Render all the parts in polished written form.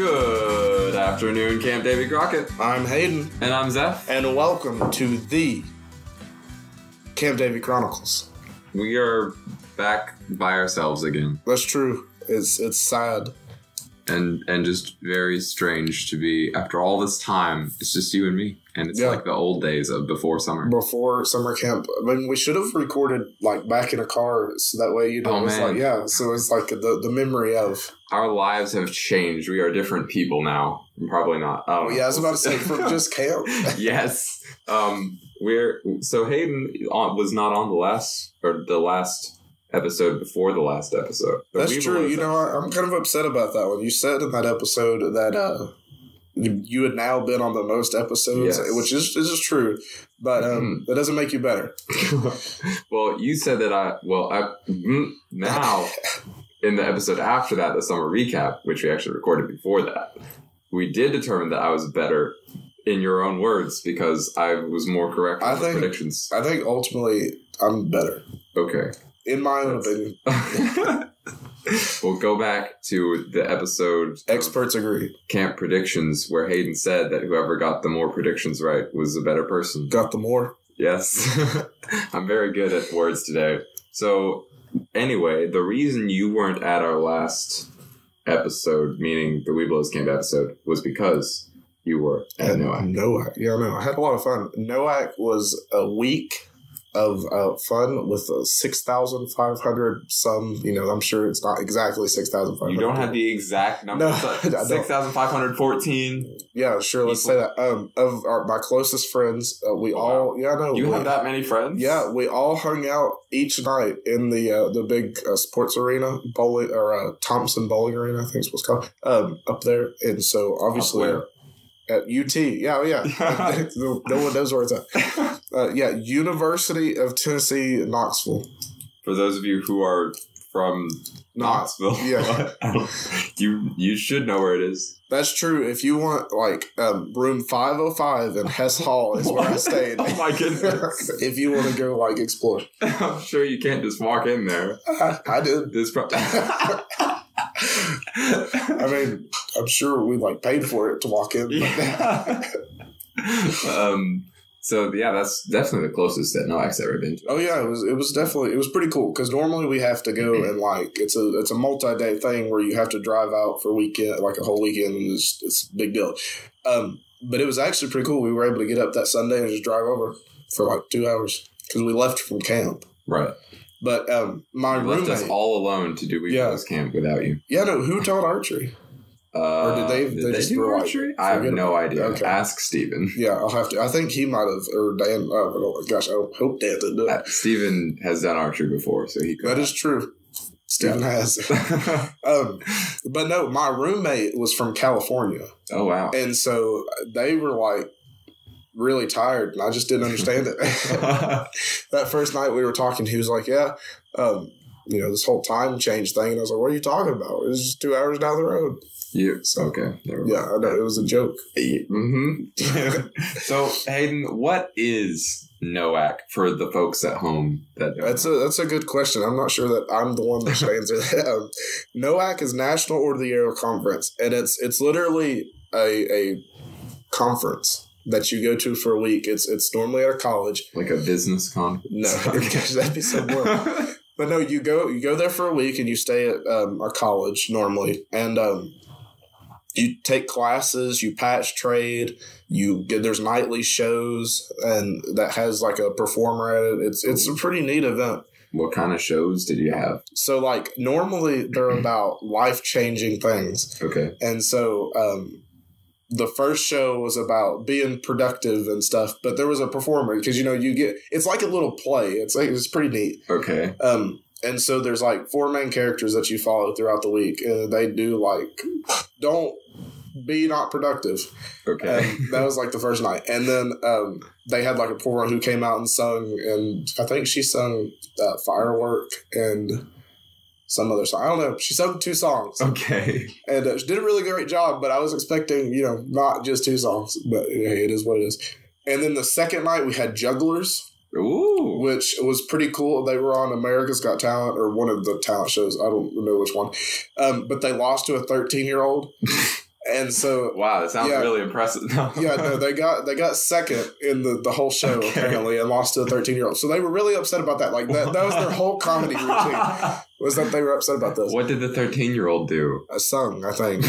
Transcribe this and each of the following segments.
Good afternoon, Camp Davy Crockett. I'm Hayden. And I'm Zeph. And welcome to the Camp Davy Chronicles. We are back by ourselves again. That's true. It's sad. And just very strange to be, after all this time, it's just you and me. And it's like the old days of before summer. Before summer camp. I mean, we should have recorded, like, back in a car, so that way, it's like, so it's like the memory of... Our lives have changed. We are different people now. Probably not. I was about to say, from just camp. Yes. So Hayden was not on the last episode before the last episode. That's true. I'm kind of upset about that one. You said in that episode that you had now been on the most episodes, which is true, but that doesn't make you better. Well, you said that now in the episode after that, the summer recap, which we actually recorded before that, we did determine that I was better in your own words because I was more correct with the predictions. I think ultimately I'm better. Okay. In my own opinion. We'll go back to the episode. Experts agree. Camp Predictions, where Hayden said that whoever got the more predictions right was a better person. Got the more? Yes. I'm very good at words today. So, anyway, the reason you weren't at our last episode, meaning the Weeblos Camp episode, was because you were at NOAC. NOAC. Yeah, no, I had a lot of fun. NOAC was a week of fun with 6,500 some, I'm sure it's not exactly 6,500. You don't have the exact number. No, 6,514. Yeah, sure, let's say that. Of my closest friends, we all, You have that many friends? Yeah, we all hung out each night in the big sports arena, bowling, or Thompson Bowling Arena, I think it's what's called, up there. And so, obviously... At UT. Yeah. No one knows where it's at. University of Tennessee, Knoxville. For those of you who are from Knoxville, you should know where it is. That's true. If you want, room 505 in Hess Hall is where I stayed. Oh my goodness. If you want to go, explore. I'm sure you can't just walk in there. I did. I mean, I'm sure we paid for it to walk in. Yeah. That's definitely the closest that NOAC's ever been to. Oh yeah, it was pretty cool because normally we have to go and it's a multi-day thing where you have to drive out for a weekend, a whole weekend, and it's a big deal. But it was actually pretty cool. We were able to get up that Sunday and just drive over for 2 hours because we left from camp. Right. But my roommate left us all alone to do Weeblos Camp without you. Yeah, no. Who taught archry? Or did they just do archery? I have no idea. Okay. Ask Steven. Yeah, I'll have to. I think he might have, or Dan. Oh gosh, I hope Dan didn't do it. Steven has done archery before, so he could. That is true. Steven has. But no, my roommate was from California. Oh wow! And so they were really tired, and I just didn't understand it. That first night we were talking, he was like, this whole time change thing. And I was like, what are you talking about? It was just 2 hours down the road. Yeah. So, okay. Yeah, I know. It was a joke. Mm-hmm. So, Hayden, what is NOAC for the folks at home that don't know? That's a good question. I'm not sure that I'm the one that should answer that. NOAC is National Order of the Year Conference, and it's literally a conference that you go to for a week. It's normally at a college. Like a business conference? No, gosh, that'd be so boring. But no, you go there for a week and you stay at a college normally, and you take classes, you patch trade, there's nightly shows, and that has a performer at it. It's a pretty neat event. What kind of shows did you have? So normally they're about life-changing things. Okay. And so the first show was about being productive and stuff, but there was a performer because it's like a little play. It's pretty neat. Okay. And so there's 4 main characters that you follow throughout the week, and they do don't be not productive. Okay. That was the first night, and then they had a performer who came out and sung, and I think she sung Firework and some other song. I don't know. She sung 2 songs. Okay. And she did a really great job, but I was expecting, not just 2 songs. But hey, it is what it is. And then the second night we had jugglers. Ooh. Which was pretty cool. They were on America's Got Talent, or one of the talent shows. I don't know which one. But they lost to a 13-year-old. And so, wow, that sounds really impressive. No, they got second in the whole show apparently, and lost to a 13-year-old. So they were really upset about that. Like that was their whole comedy routine, was that they were upset about this. What did the 13-year-old do? Sung, I think.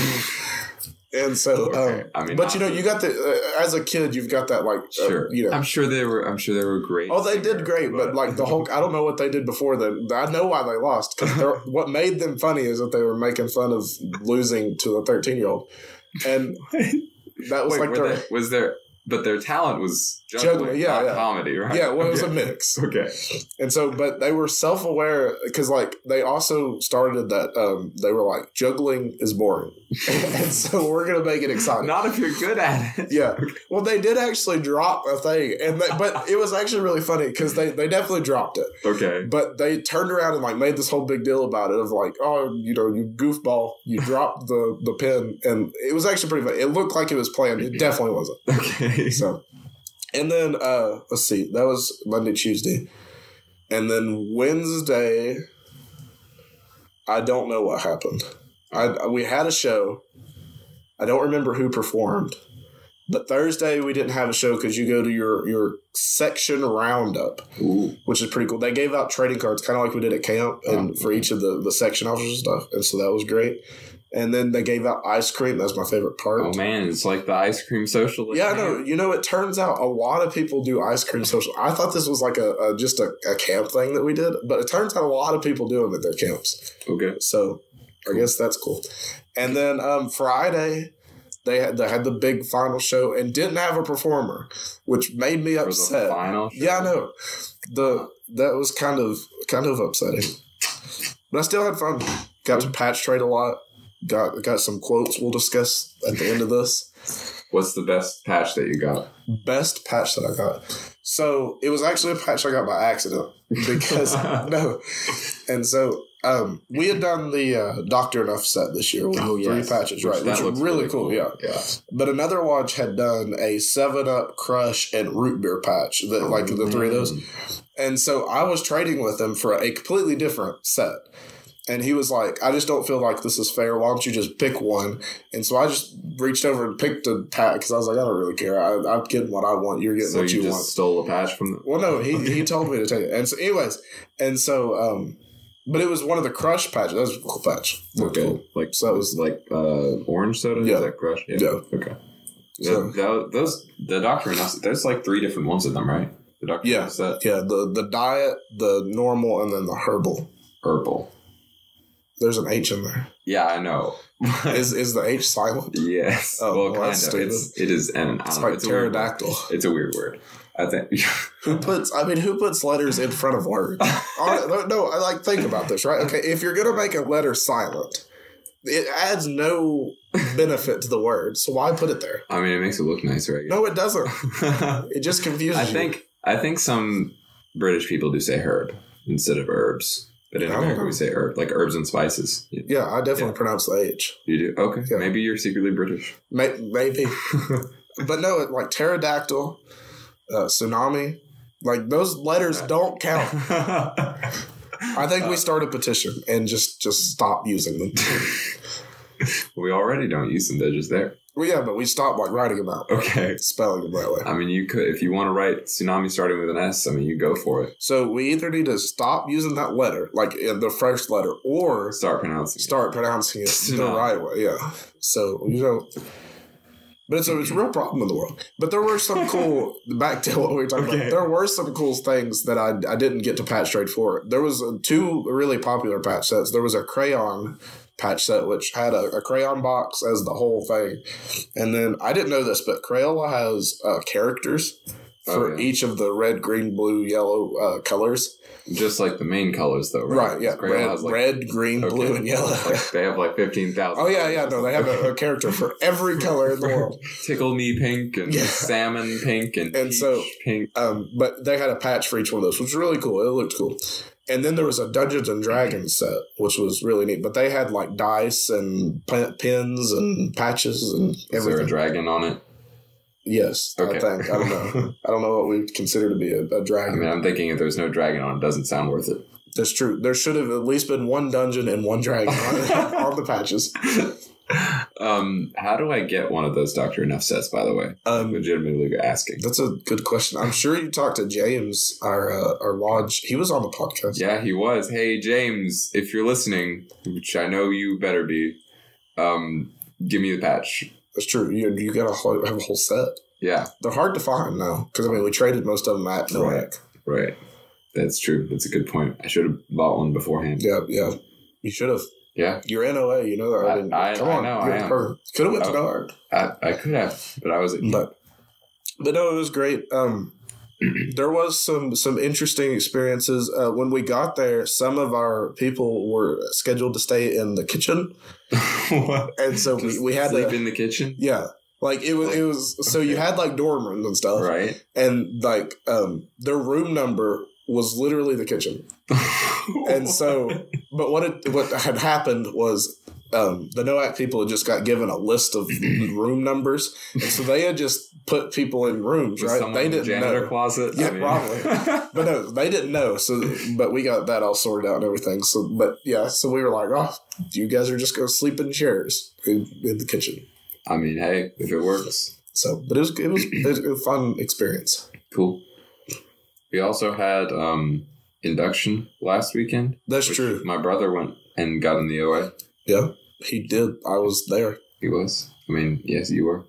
And so, but you got the as a kid, you've got that like, sure. I'm sure they were great. Oh, they did great, but like the whole, I don't know what they did before then. I know why they lost, because what made them funny is that they were making fun of losing to a 13-year-old, and that was but their talent was juggling, not comedy, right? Yeah, well, it was a mix. Okay. And so, but they were self-aware, because, like, they also started that, they were like, juggling is boring. And so we're going to make it exciting. Not if you're good at it. Yeah. Well, they did actually drop a thing, but it was actually really funny, because they definitely dropped it. Okay. But they turned around and, like, made this whole big deal about it, of like, oh, you goofball, you dropped the pen. And it was actually pretty funny. It looked like it was planned. It definitely wasn't. Okay. So, and then let's see, that was Monday, Tuesday, and then Wednesday, I don't know what happened. We had a show. I don't remember who performed, but Thursday we didn't have a show because you go to your section roundup, which is pretty cool. They gave out trading cards, kind of like we did at camp, and for each of the section officers and stuff, and so that was great. And then they gave out ice cream. That's my favorite part. Oh, man. It's like the ice cream social. Yeah, no. It turns out a lot of people do ice cream social. I thought this was like just a camp thing that we did. But it turns out a lot of people do them at their camps. Okay. So I guess that's cool. And then Friday, they had the big final show and didn't have a performer, which made me upset. The final show? Yeah, I know. That was kind of upsetting. But I still had fun. Got to patch trade a lot. Got some quotes we'll discuss at the end of this. What's the best patch that you got? Best patch that I got. So it was actually a patch I got by accident because no. And so we had done the Doctor Enough set this year with 3 patches, right? Which was really cool. Yeah. But another watch had done a 7-Up, Crush, and Root Beer patch that the 3 of those. And so I was trading with him for a completely different set. And he was like, I just don't feel like this is fair. Why don't you just pick one? And so I just reached over and picked a patch because I was like, I don't really care. I'm getting what I want. You're getting what you want. So you just stole a patch from them? Well, no, he told me to take it. And so anyways, but it was one of the Crush patches. That was a cool patch. Okay. Cool. So it was like orange soda? Yeah. Is that Crush? Yeah. Okay. So the Doctor Enough, there's like 3 different ones of them, right? The Doctor Enough set? Yeah. The diet, the normal, and then the herbal. Herbal. There's an H in there. Yeah, I know. is the H silent? Yes. Oh, well, kind of. It is, and it's like pterodactyl. It's a weird word. I think. Who puts letters in front of words? No, think about this, right? Okay, if you're gonna make a letter silent, it adds no benefit to the word. So why put it there? I mean, it makes it look nice, right? No, it doesn't. It just confuses you. I think some British people do say herb instead of herbs. But in America, we say herb, like herbs and spices. Yeah, I definitely pronounce the H. You do? Okay. Yeah. Maybe you're secretly British. Maybe. But no, like pterodactyl, tsunami, like those letters don't count. I think we start a petition and just stop using them. We already don't use them. They're just there. Well, yeah, but we stopped writing them out. Okay. Spelling them that way. I mean, you could, if you want to write tsunami starting with an S, I mean, you go for it. So we either need to stop using that letter, like in the first letter, or start pronouncing it the right way. Yeah. So, but it's a real problem in the world. But there were some cool, back to what we were talking about, there were some cool things that I didn't get to patch trade for. There was 2 really popular patch sets. There was a crayon patch set, which had a crayon box as the whole thing. And then, I didn't know this, but Crayola has characters for each of the red, green, blue, yellow colors. Just like the main colors, though, right? Right, yeah. Red, green, blue, and yellow. They have like 15,000. Oh, yeah. No, they have a character for every color in the world. Tickle Me Pink and Salmon Pink and Peach Pink. But they had a patch for each one of those, which was really cool. It looked cool. And then there was a Dungeons and Dragons set, which was really neat. But they had like dice and pins and patches and everything. Is there a dragon on it? Yes, okay. I think. I don't know. I don't know what we consider to be a dragon. I mean, I'm thinking if there's no dragon on it, doesn't sound worth it. That's true. There should have at least been 1 dungeon and 1 dragon on the patches. How do I get one of those Dr. Enough sets, by the way? Legitimately asking. That's a good question. I'm sure you talked to James, our lodge. He was on the podcast. Yeah, he was. Hey, James, if you're listening, which I know you better be, give me the patch. That's true. You got to have a whole set. Yeah. They're hard to find now because, we traded most of them at NOAC. Right. That's true. That's a good point. I should have bought one beforehand. Yeah. You should have. Yeah. You're NOA, you know that. Come on. I know, I am. Could have went to NOAC. I could have, but I was... But no, it was great. There was some interesting experiences. When we got there, some of our people were scheduled to stay in the kitchen. What? And so we had to sleep in the kitchen? Yeah. Like it was so you had like dorm rooms and stuff. Right. And like their room number was literally the kitchen. And so but what had happened was the NOAC people had just got given a list of room numbers, and so they had just put people in rooms, right? They didn't janitor know. Closet. Yeah, probably. But no, they didn't know. So, but we got that all sorted out and everything. So, but yeah, so we were like, oh, you guys are just going to sleep in chairs in the kitchen. I mean, hey, if it works. So, but it was a fun experience. Cool. We also had induction last weekend. That's true. My brother went and got in the OA. Yeah, he did. I was there. He was. I mean, yes, you were.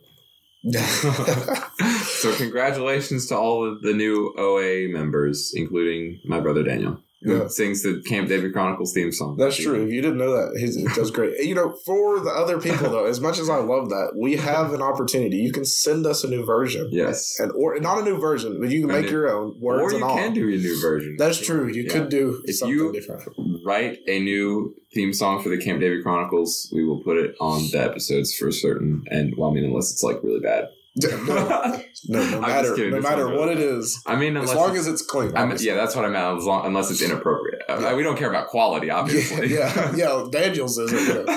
So congratulations to all of the new OA members, including my brother Daniel, who sings the Camp David Chronicles theme song. That's true. If you didn't know that, he does great. For the other people, though, as much as I love that, we have an opportunity. You can send us a new version. Yes. Or not a new version, but you can make your own words and all. Or you can do a new version. That's true. You could do something different. If you write a new theme song for the Camp David Chronicles, we will put it on the episodes for certain. And, unless it's like really bad. No matter what it is. I mean, as long as it's clean. That's what I meant. Unless it's inappropriate. We don't care about quality, obviously. Yeah. Daniel's isn't.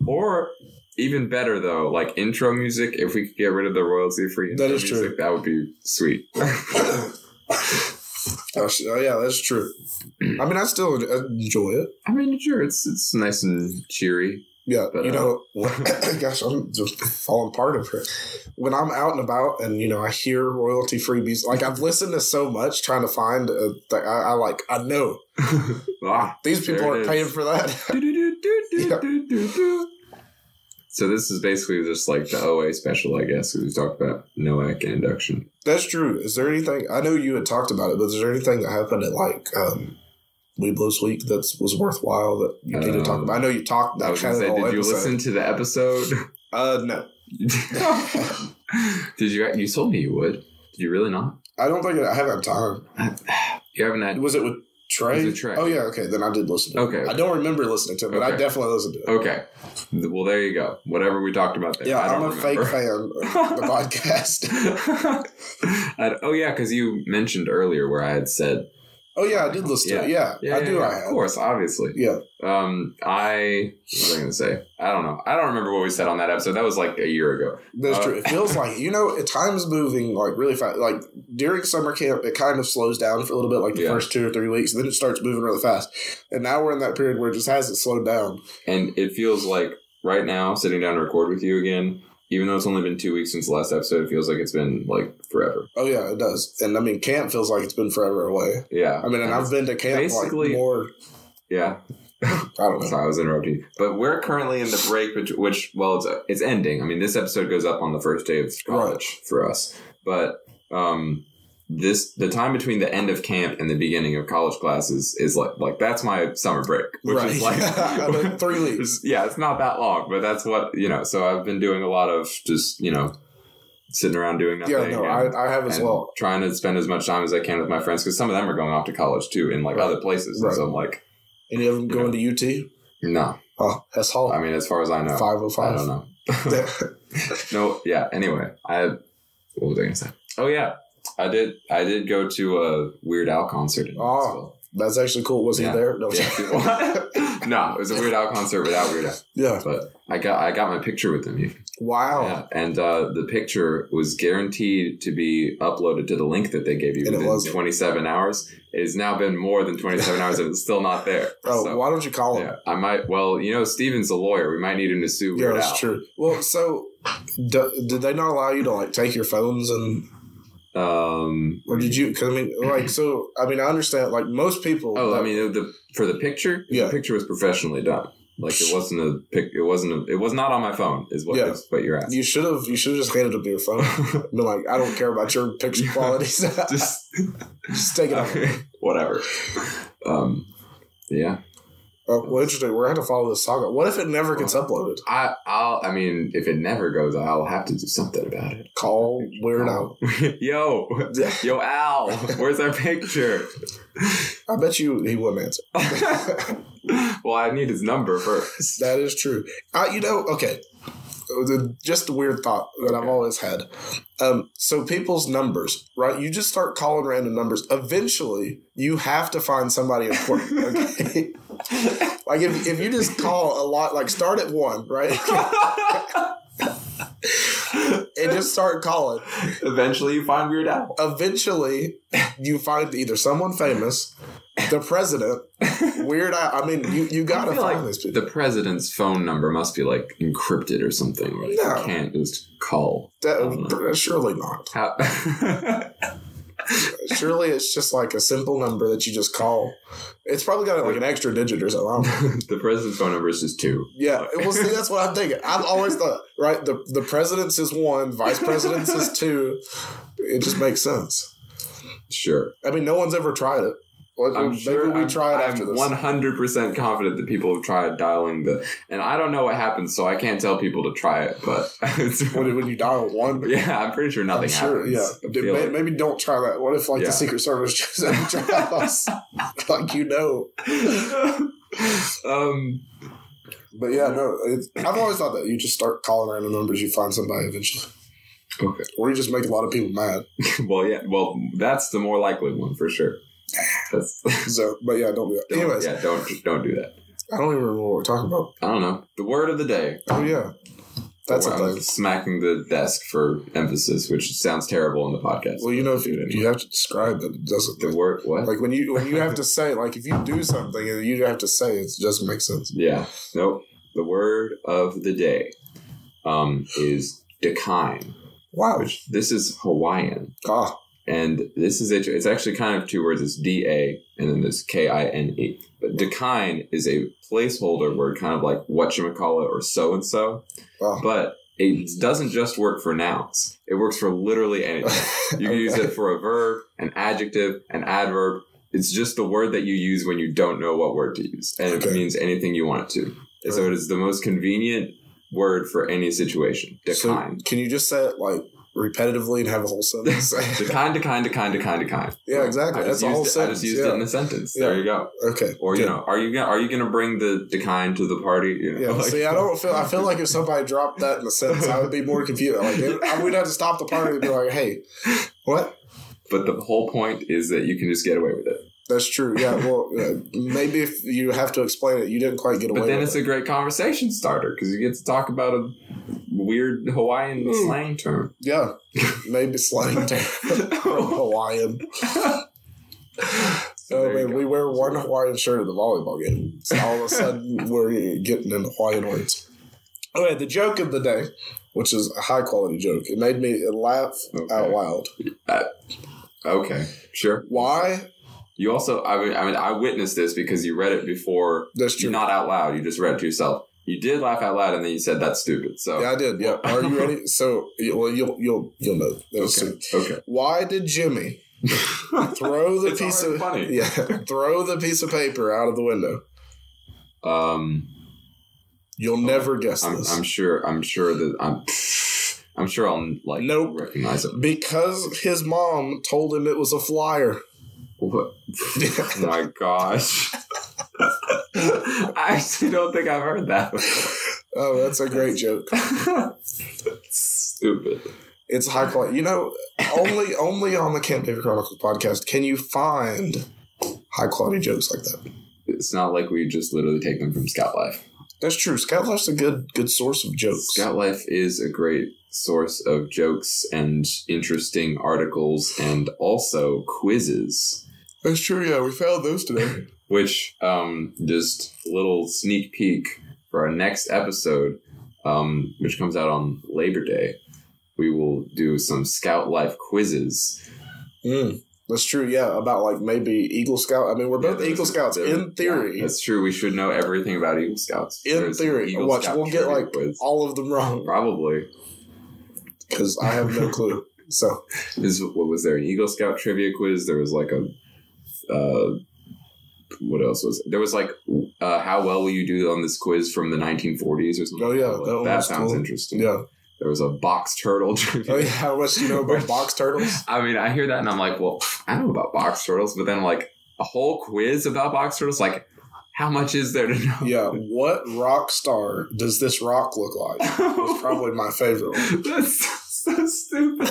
Or even better though, like intro music. If we could get rid of the royalty-free intro music, true. That would be sweet. Yeah, that's true. I mean, I still enjoy it. I mean, sure, it's nice and cheery. Yeah, but, gosh, I'm just falling apart of it. When I'm out and about and, I hear royalty-free music, like I've listened to so much trying to find, I know. These people aren't paying for that. So this is basically just like the OA special, I guess. We talked about NOAC and induction. That's true. Is there anything, I know you had talked about it, but is there anything that happened at Weeblos Week that was worthwhile that you need to talk about? I know you talked that kind of whole episode. Did you listen to the episode? No. Did you? You told me you would. Did you really not? I don't think I haven't had time. You haven't had... Was it with Trey? It was with Trey. Oh, yeah, okay. Then I did listen to it. Okay. I don't remember listening to it, but I definitely listened to it. Okay. Well, there you go. Whatever we talked about there. Yeah, I'm a fake fan of the podcast. Because you mentioned earlier where I had said... Oh, yeah, I did listen to it. Yeah, I do. Of course, obviously. Yeah. What was I going to say? I don't know. I don't remember what we said on that episode. That was like a year ago. That's true. It feels like, time's moving like really fast. Like during summer camp, it kind of slows down for a little bit, like the first 2 or 3 weeks. And then it starts moving really fast. And now we're in that period where it just hasn't slowed down. And it feels like right now, sitting down to record with you again, even though it's only been 2 weeks since the last episode, it feels like it's been, forever. Oh, yeah, it does. And, camp feels like it's been forever away. Yeah. And I've been to camp, more... Yeah. I don't know. Sorry, I was interrupting you. But we're currently in the break, which it's ending. I mean, this episode goes up on the first day of college for us. But the time between the end of camp and the beginning of college classes is like that's my summer break, which is like 3 weeks. Yeah, it's not that long, but that's what so I've been doing a lot of just sitting around doing nothing. Yeah, no, I have as well. Trying to spend as much time as I can with my friends because some of them are going off to college too in other places. And so I'm like, any of them going to UT? No. Oh, Hess Hall. I mean, as far as I know, 505. I don't know. No, yeah. Anyway, what was I gonna say? Oh yeah. I did go to a Weird Al concert in Knoxville. That's actually cool. Was he there? No, no, it was a Weird Al concert without Weird Al. Yeah, but I got my picture with him. Wow. Yeah. And the picture was guaranteed to be uploaded to the link that they gave you within 27 hours. It has now been more than 27 hours and it's still not there. Oh, so, why don't you call him? Yeah, I might. Well, Steven's a lawyer. We might need him to sue Weird Al. Yeah, that's true. Well, so did they not allow you to like take your phones and... or did you? Because I understand. Like most people. Oh, for the picture. Yeah, the picture was professionally done. Like it wasn't a pic. It was not on my phone. Is what you're asking. You should have just handed him your phone. Been like, I don't care about your picture qualities. just take it out. Whatever. Yeah. Oh, well, interesting. We're going to follow this saga. What if it never gets uploaded? If it never goes, I'll have to do something about it. Call Weird Al. Yo, Al, where's our picture? I bet you he wouldn't answer. Well, I need his number first. That is true. Okay. Just a weird thought that I've always had. So people's numbers, right? You just start calling random numbers. Eventually, you have to find somebody important, okay? Like if you just call a lot, like start at 1, right? And just start calling. Eventually, you find Weird Al. Eventually, you find either someone famous, the president, Weird Al. I mean, you gotta find this people. The president's phone number must be like encrypted or something. Right? No. You can't just call. Surely not. Surely it's just like a simple number that you just call. It's probably got like an extra digit or something. The president's phone number is just 2. Yeah, well, see, that's what I'm thinking. I've always thought, right? The president's is 1, vice president's is 2. It just makes sense. Sure. I mean, no one's ever tried it. I'm after this. 100% confident that people have tried dialing and I don't know what happens, so I can't tell people to try it. But when you dial 1, yeah, I'm pretty sure nothing happens. Yeah, maybe don't try that. What if the Secret Service just tries, like But yeah, no, I've always thought that you just start calling random numbers, you find somebody eventually. Okay, or you just make a lot of people mad. Well, that's the more likely one for sure. But yeah, don't do that. Anyways, don't do that. I don't even remember what we're talking about. I don't know. The word of the day. Oh yeah, that's a thing. Smacking the desk for emphasis, which sounds terrible in the podcast. Well, if you have to describe it, it doesn't. The word what? Like when you have to say, like if you do something and you have to say it doesn't make sense. Yeah. Nope. The word of the day, is dekine. Wow. This is Hawaiian. Ah. And this is it's actually kind of 2 words. It's D-A and then there's K-I-N-E. But dekine is a placeholder word, kind of like whatchamacallit or so-and-so. Oh. But it doesn't just work for nouns. It works for literally anything. You can use it for a verb, an adjective, an adverb. It's just the word that you use when you don't know what word to use. And it means anything you want it to. And so it is the most convenient word for any situation. Dekine. So can you just say it like repetitively and have a whole sentence? Dekine. Yeah, exactly. That's a whole sentence. I just used it in the sentence. Yeah. There you go. Okay. Or are you gonna bring the dekine to the party? See, I feel like if somebody dropped that in the sentence, I would be more confused. Like we'd have to stop the party and be like, "Hey, what?" But the whole point is that you can just get away with it. That's true. Yeah. Well, maybe if you have to explain it, you didn't quite get away with it. But then it's a great conversation starter because you get to talk about a weird Hawaiian slang term. Yeah. Maybe slang term from Hawaiian. We wear one Hawaiian shirt at the volleyball game. So all of a sudden, we're getting into Hawaiian words. Okay, the joke of the day, which is a high-quality joke. It made me laugh out loud. Okay, sure. Why? You also, I witnessed this because you read it before. That's true. Not out loud. You just read it to yourself. You did laugh out loud, and then you said that's stupid. So yeah, I did. Yeah. Are you ready? So, well, you'll know. Okay. Why did Jimmy throw the throw the piece of paper out of the window? You'll never guess this. I'm sure I'll recognize it because his mom told him it was a flyer. What? Oh my gosh. I actually don't think I've heard that before. Oh, that's a great joke. Stupid. It's high quality. Only on the Camp David Chronicles podcast can you find high quality jokes like that. It's not like we just literally take them from Scout Life. That's true. Scout Life's a good source of jokes. Scout Life is a great source of jokes and interesting articles and also quizzes. That's true, yeah. We found those today. Which, just a little sneak peek for our next episode, which comes out on Labor Day. We will do some Scout Life quizzes. That's true, yeah. About like maybe Eagle Scout. I mean, we're both Eagle Scouts in theory. Yeah, that's true. We should know everything about Eagle Scouts. In theory. Watch, we'll get like all of them wrong. Probably. Because I have no clue. So, what was there? An Eagle Scout trivia quiz? There was like a. What else was it? There was like, how well will you do on this quiz from the 1940s or something? Oh, yeah. That sounds interesting. Yeah. There was a box turtle trivia. Oh, yeah. How much do you know about box turtles? I mean, I hear that and I'm like, well, I know about box turtles, but then like a whole quiz about box turtles, like, how much is there to know? Yeah. What rock star does this rock look like? That's probably my favorite one. That's so stupid.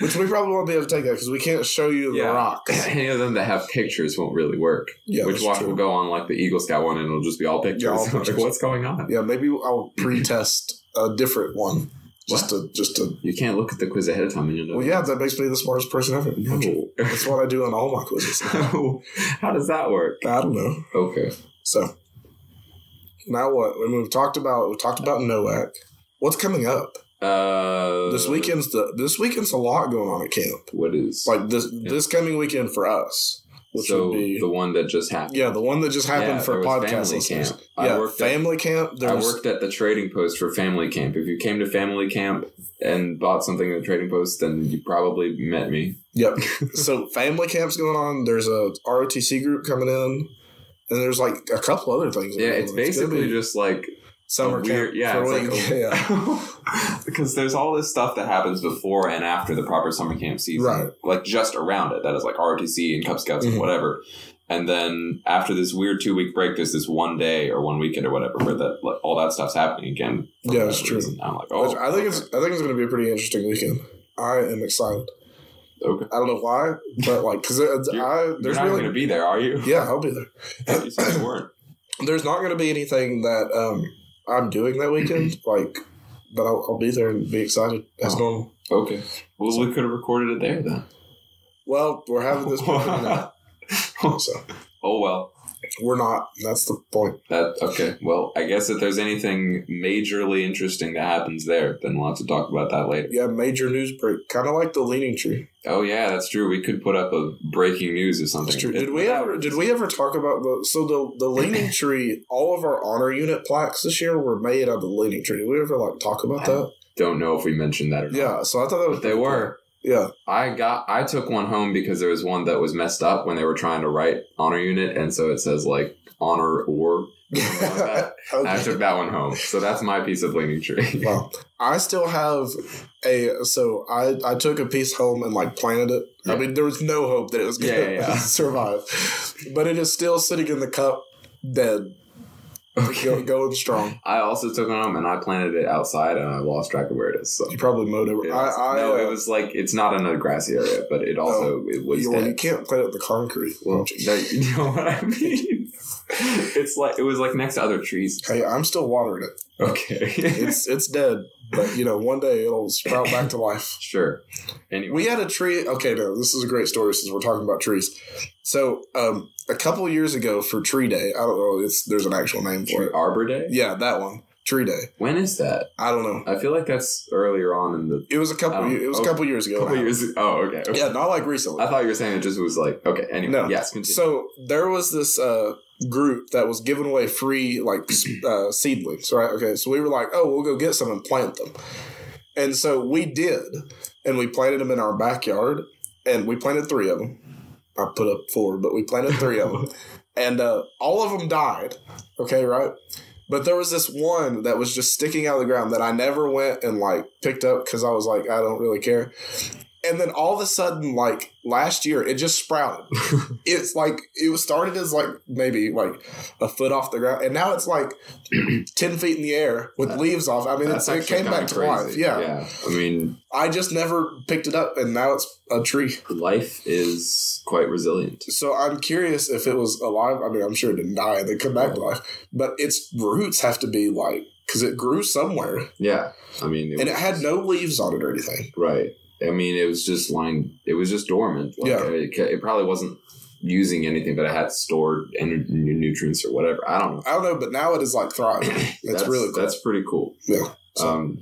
Which we probably won't be able to take that because we can't show you the rock. Any of them that have pictures won't really work. Yeah, which watch will go on like the Eagle Scout one and it'll just be all pictures. Yeah, all pictures. Like, what's going on? Yeah, maybe I'll pre-test a different one. Just to You can't look at the quiz ahead of time and you'll know. Well, yeah, that makes me the smartest person ever. No. That's what I do on all my quizzes. No. How does that work? I don't know. Okay. So now what? We've talked about NOAC. What's coming up? This weekend's a lot going on at camp. What is like this coming weekend for us? Which would be the one that just happened. Yeah, the one that just happened for podcast listeners. Camp. Yeah, family camp. I worked at the trading post for family camp. If you came to family camp and bought something at the trading post, then you probably met me. Yep. So family camp's going on. There's a ROTC group coming in, and there's like a couple other things. Yeah, it's basically just like summer camp. Yeah, it's like because there's all this stuff that happens before and after the proper summer camp season, right? Like just around it, that is like ROTC and Cub Scouts and whatever. And then after this weird 2-week break, there's this one day or one weekend or whatever where that like, all that stuff's happening again. Yeah, that's true. I'm like, I think it's going to be a pretty interesting weekend. I am excited. Okay. I don't know why, but like because you're not going to be there, are you? Yeah, I'll be there. You said you weren't. There's not going to be anything that I'm doing that weekend, like, but I'll be there and be excited as normal. Okay. Well, we could have recorded it there then. Well, we're having this now. So. Oh, well. We're not. That's the point. Okay. Well, I guess if there's anything majorly interesting that happens there, then we'll have to talk about that later. Yeah, major news break. Kind of like the Leaning Tree. Oh, yeah, that's true. We could put up a breaking news or something. That's true. Did we ever talk about the Leaning Tree? All of our honor unit plaques this year were made out of the Leaning Tree. Did we ever talk about that? Don't know if we mentioned that or not. Yeah, so I thought that was. But they were. Yeah. I took one home because there was one that was messed up when they were trying to write honor unit, and so it says like honor or okay. I took that one home. So that's my piece of Leaning Tree. Well, I still have I took a piece home and like planted it. Yeah. I mean, there was no hope that it was going to survive. But it is still sitting in the cup dead. Okay. Going strong. I also took one home and I planted it outside and I lost track of where it is. So you probably mowed it. It was like it's not in a grassy area, but it also it was. Well, you can't plant it in the concrete. Well, you know what I mean. It's like it was like next to other trees. Hey, I'm still watering it. Okay, it's dead, but one day it'll sprout back to life. Sure. Anyway, we had a tree. Okay, no, this is a great story since we're talking about trees. So, a couple years ago for Tree Day, I don't know. There's an actual name for it. Arbor Day. Yeah, that one. Tree Day. When is that? I don't know. I feel like that's earlier on in the. It was a couple. It was a couple years ago. Oh, okay. Yeah, not like recently. I thought you were saying it just was like okay. Anyway, no. Yes. Continue. So there was this group that was giving away free like seedlings, right? Okay, so we were like, oh, we'll go get some and plant them, and so we did, and we planted them in our backyard, and we planted 3 of them. I put up 4, but we planted 3 of them, and all of them died. Okay, right? But there was this one that was just sticking out of the ground that I never went and like picked up because I was like, I don't really care. And then all of a sudden, like last year, it just sprouted. It's like it started as like maybe like a foot off the ground, and now it's like 10 feet in the air with leaves off. I mean, it came back to life. Yeah. I mean, I just never picked it up, and now it's a tree. Life is quite resilient. So I'm curious if it was alive. I mean, I'm sure it didn't die and then come back to life, but its roots have to be like, because it grew somewhere. Yeah. I mean, it had no leaves on it or anything. Right. I mean, it was just dormant. Like, it probably wasn't using anything, but it had stored nutrients or whatever. I don't know. But now it is like thriving. It's really cool. That's pretty cool. Yeah. So.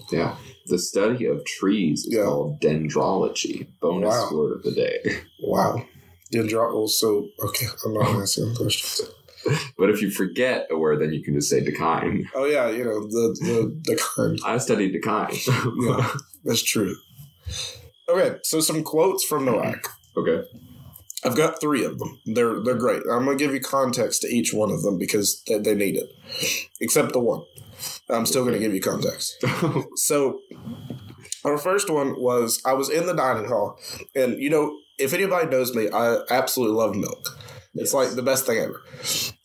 The study of trees is called dendrology. Bonus word of the day. Wow. Dendrology. So, okay, I'm not asking questions. But if you forget a word, then you can just say decline. Oh, yeah, the decline. I studied decline. Yeah, that's true. Okay, so some quotes from NOAC. Okay. I've got 3 of them. They're great. I'm going to give you context to each one of them because they need it. Except the one. I'm still going to give you context. So, our first one was, I was in the dining hall, and, if anybody knows me, I absolutely love milk. It's like the best thing ever.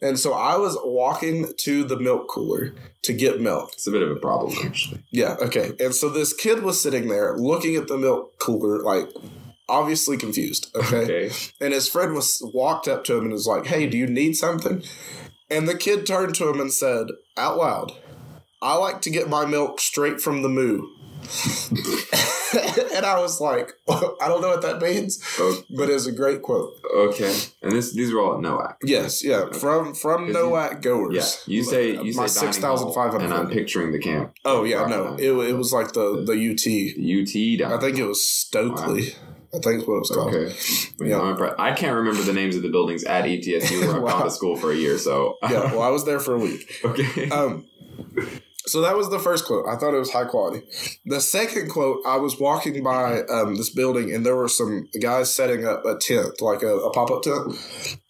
And so I was walking to the milk cooler to get milk. It's a bit of a problem, actually. Yeah, okay. And so this kid was sitting there looking at the milk cooler, like, obviously confused, okay? And his friend walked up to him and was like, hey, do you need something? And the kid turned to him and said, out loud, I like to get my milk straight from the moo. And I was like, I don't know what that means, but it's a great quote. Okay. And these are all at NOAC. Yes, yeah. Okay. From NOAC goers. Yeah. You say my 6,500. And I'm picturing the camp. Oh, yeah, no. It was like the UT. The UT. I think it was Stokely. Wow. I think it's what it was called. Okay. Yeah. I can't remember the names of the buildings at ETSU where I've gone to school for a year, so. Yeah, well, I was there for a week. Okay. So that was the first quote. I thought it was high quality. The second quote, I was walking by this building, and there were some guys setting up a tent, like a pop-up tent.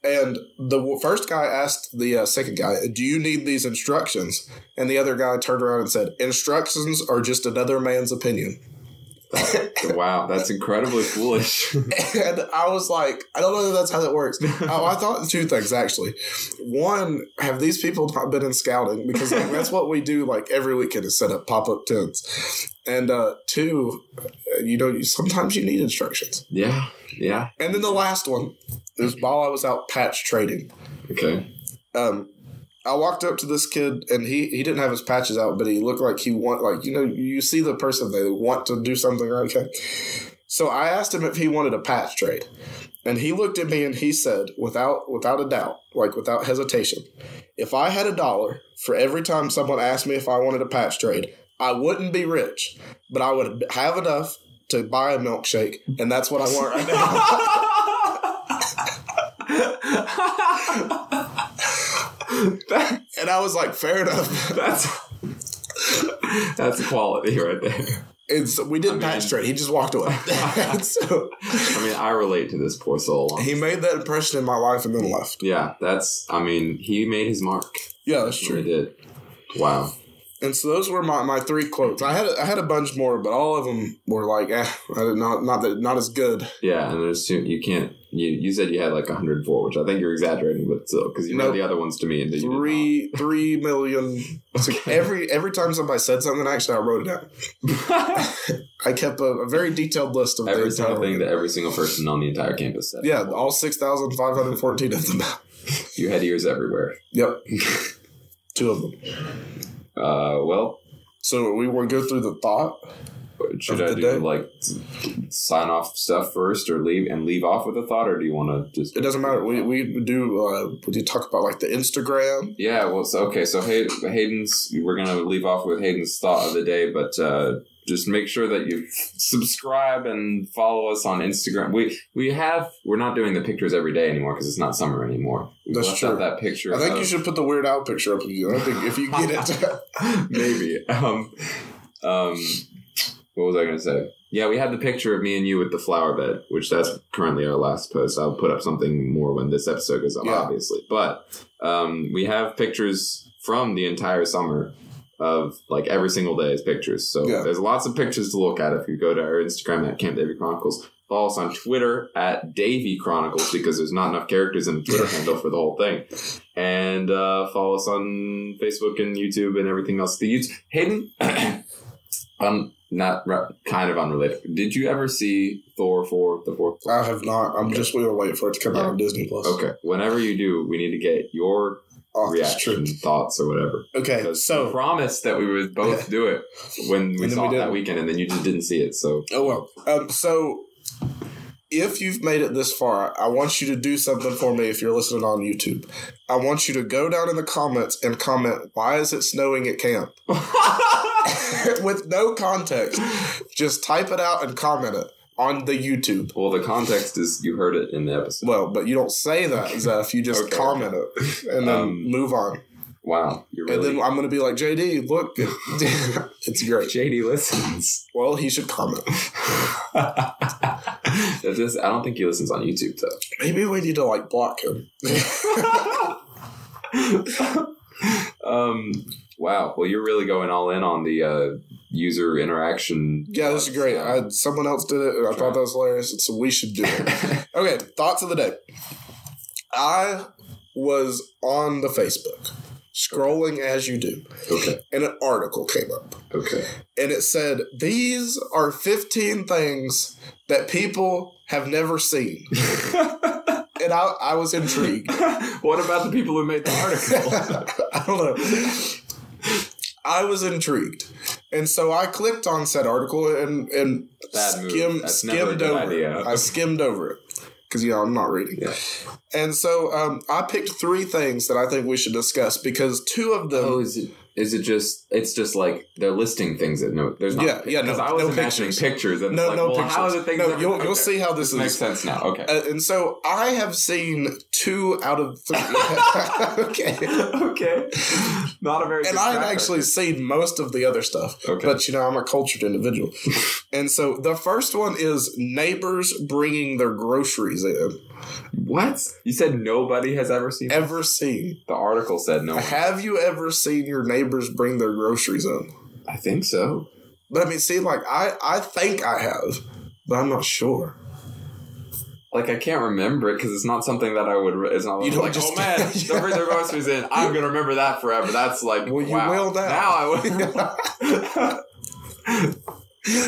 And the first guy asked the second guy, do you need these instructions? And the other guy turned around and said, instructions are just another man's opinion. Wow, that's incredibly foolish. And I was like, I don't know if that's how that works. I thought 2 things, actually. One, have these people not been in scouting? Because that's what we do like every weekend is set up pop-up tents. And 2, sometimes you need instructions. Yeah. And then the last one is while I was out patch trading. Okay. I walked up to this kid, and he didn't have his patches out, but he looked like he you see the person, they want to do something, okay? So I asked him if he wanted a patch trade, and he looked at me and he said, without a doubt, like without hesitation, if I had $1 for every time someone asked me if I wanted a patch trade, I wouldn't be rich, but I would have enough to buy a milkshake, and that's what I want right now. And I was like, fair enough. That's quality right there. We didn't patch trade. He just walked away. So, I relate to this poor soul. He made that impression in my life and then left. Yeah, he made his mark. Yeah, that's true. He did. Wow. And so those were my 3 quotes. I had a bunch more, but all of them were like, not as good. Yeah, and there's you can't. You said you had like 104, which I think you're exexaggerating, but still, because you know the other ones to me, and 3 million. Like every time somebody said something, actually, I wrote it down. I kept a very detailed list of every single thing that every single person on the entire campus said. Yeah, all 6,514 of them. You had ears everywhere. Yep. 2 of them. Well. So we want to go through the thought. Should I do like sign off stuff first, or leave off with a thought, or do you want to just? It doesn't matter. We do talk about like the Instagram. Yeah. Well. So Hayden's. We're gonna leave off with Hayden's thought of the day, but just make sure that you subscribe and follow us on Instagram. We're not doing the pictures every day anymore because it's not summer anymore. That's true. That picture. I think you should put the Weird Al picture up again. I think if you get it, maybe. What was I going to say? Yeah, we had the picture of me and you with the flower bed, which that's currently our last post. I'll put up something more when this episode goes up, obviously. But we have pictures from the entire summer of like every single day's pictures. So there's lots of pictures to look at if you go to our Instagram at Camp David Chronicles. Follow us on Twitter at Davy Chronicles because there's not enough characters in the Twitter handle for the whole thing. And follow us on Facebook and YouTube and everything else. The YouTube. Hayden, kind of unrelated. Did you ever see Thor 4, the fourth? I have not. I'm just going to wait for it to come out on Disney Plus. Okay. Whenever you do, we need to get your reaction, thoughts, or whatever. Okay, so we promised that we would both do it when we saw it that weekend, and then you just didn't see it. So so if you've made it this far, I want you to do something for me. If you're listening on YouTube, I want you to go down in the comments and comment, "Why is it snowing at camp?" With no context, just type it out and comment it on the YouTube. Well, the context is you heard it in the episode. Well, but you don't say that, Zeph. You just comment it and then move on. Wow. And then I'm going to be like, JD, look. It's great. JD listens. Well, he should comment. I don't think he listens on YouTube, though. Maybe we need to, block him. Wow. Well, you're really going all in on the user interaction. Yeah, this is great. Someone else did it, and I thought that was hilarious, so we should do it. Okay, thoughts of the day. I was on the Facebook, scrolling as you do. Okay. And an article came up. Okay. And it said, these are 15 things that people have never seen. And I was intrigued. What about the people who made the article? I don't know. I was intrigued. And so I clicked on said article and skimmed over it. I skimmed over it. Because, I'm not reading. Yeah. And so I picked 3 things that I think we should discuss because 2 of them... Oh, is it just... It's just like they're listing things that there's not... Yeah, no. Because I was imagining pictures. And pictures. How is it things... No, you'll see how this makes sense now. Okay. And so I have seen 2 out of 3. Okay. Not a very good And I've actually seen most of the other stuff. Okay. But, I'm a cultured individual. And so the first one is neighbors bringing their groceries in. What? You said nobody has ever seen Ever seen. The article said no one. Have you ever seen your neighbors bring their groceries in? I think so. But I mean, see, I think I have, but I'm not sure. I can't remember it because it's not something that I would... It's not oh man, they'll bring their groceries in. I'm going to remember that forever. That's wow. You will now. Now I will.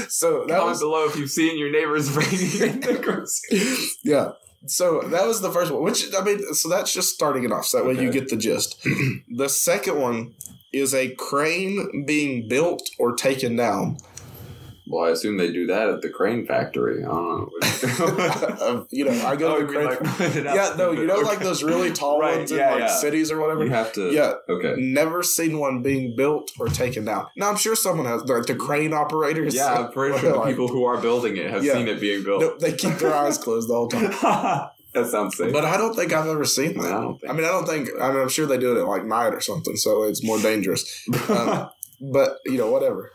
So that Comment below if you've seen your neighbors bringing in their groceries. Yeah. So that was the first one, so that's just starting it off. So that way you get the gist. The second one is a crane being built or taken down. Well, I assume they do that at the crane factory. I don't know. I go to the crane. Like those really tall ones in cities or whatever. You have to. Yeah. Okay. Never seen one being built or taken down. Now, I'm sure someone has, the crane operators. Yeah, I'm pretty sure the people who are building it have seen it being built. No, they keep their eyes closed the whole time. That sounds safe. But I don't think I've ever seen that. I'm sure they do it at night or something, so it's more dangerous. But, whatever.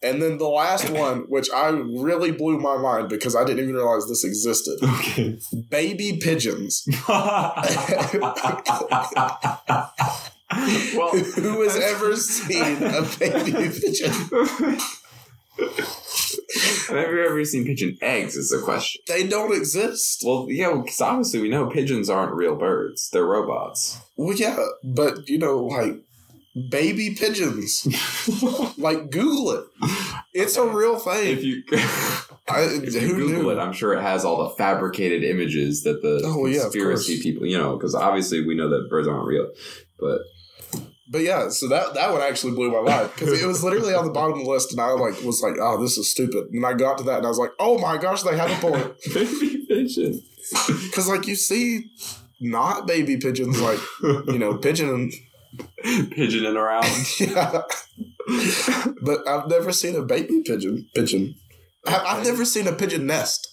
And then the last one, which I really blew my mind because I didn't even realize this existed. Okay. Baby pigeons. Well, who has ever seen a baby pigeon? Have you ever seen pigeon eggs is the question. They don't exist. Well, yeah, because obviously we know pigeons aren't real birds. They're robots. Well, yeah, but, baby pigeons. Google it. It's a real thing. If you Google it, I'm sure it has all the fabricated images that the conspiracy people, because obviously we know that birds aren't real. But yeah, so that one actually blew my mind because it was literally on the bottom of the list, and I was like, oh, this is stupid. And I got to that, and I was like, oh my gosh, they have a point. Baby pigeons. Because you see, not baby pigeons, pigeoning around. Yeah. But I've never seen a baby pigeon. I've never seen a pigeon nest.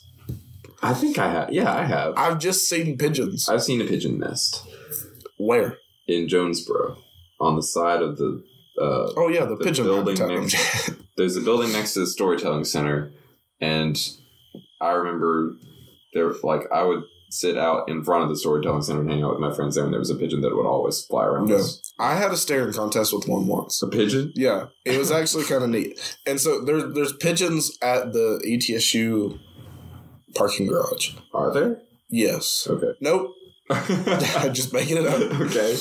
I think I have. Yeah, I have. I've just seen pigeons. I've seen a pigeon nest. Where? In Jonesboro. On the side of the... the pigeon building. There's a building next to the storytelling center. And I remember I would sit out in front of the storytelling center and hang out with my friends there, and there was a pigeon that would always fly around us. I had a staring contest with one once. A pigeon? Yeah. It was actually kind of neat. And so there's pigeons at the ETSU parking garage. Are there? Yes. Okay. Nope. I'm just making it up. Okay.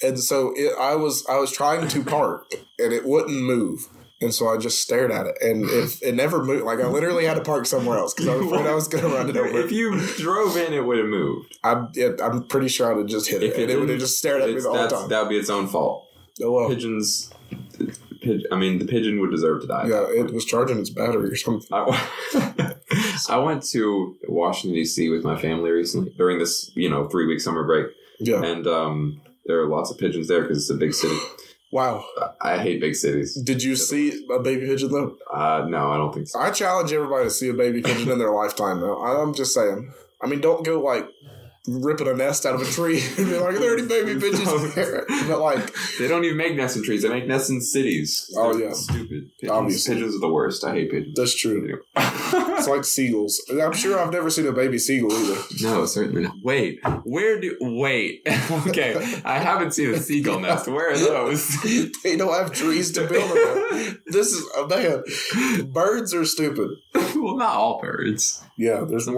And so I was trying to park, and it wouldn't move. And so I just stared at it, and it never moved. Like, I literally had to park somewhere else because I was afraid I was going to run it over. If you drove in, it would have moved. I'm pretty sure I would have just hit it, and it would have just stared at me the whole time. That would be its own fault. Oh, well. Pigeons... the pigeon would deserve to die. Yeah, it was charging its battery or something. I went to Washington, D.C. with my family recently during this, 3-week summer break. Yeah. And there are lots of pigeons there because it's a big city. Wow. I hate big cities. Did you see a baby pigeon, though? No, I don't think so. I challenge everybody to see a baby pigeon in their lifetime, though. I'm just saying. I mean, don't go, like, ripping a nest out of a tree and be like, there are any baby pigeons there. But, like... They don't even make nests in trees. They make nests in cities. Oh, yeah. Stupid. Obviously. Pigeons are the worst. I hate pigeons. That's true. It's like seagulls. I'm sure I've never seen a baby seagull either. No, certainly not. Wait. Okay. I haven't seen a seagull nest. Where are those? They don't have trees to build them in. This is... man. Birds are stupid. Well, not all birds. Yeah, there's some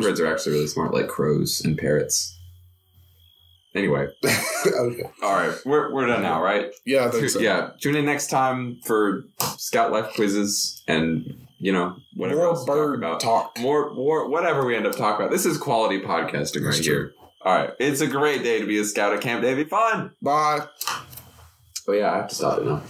birds are actually really smart, like crows and parrots. Anyway. Okay. All right. We're done now, right? Yeah, I think so. Yeah. Tune in next time for Scout Life quizzes and, whatever more else bird about. talk. More, whatever we end up talking about. This is quality podcasting right here. All right. It's a great day to be a scout at Camp Davy. Fun. Bye. Oh, yeah. I have to stop it now.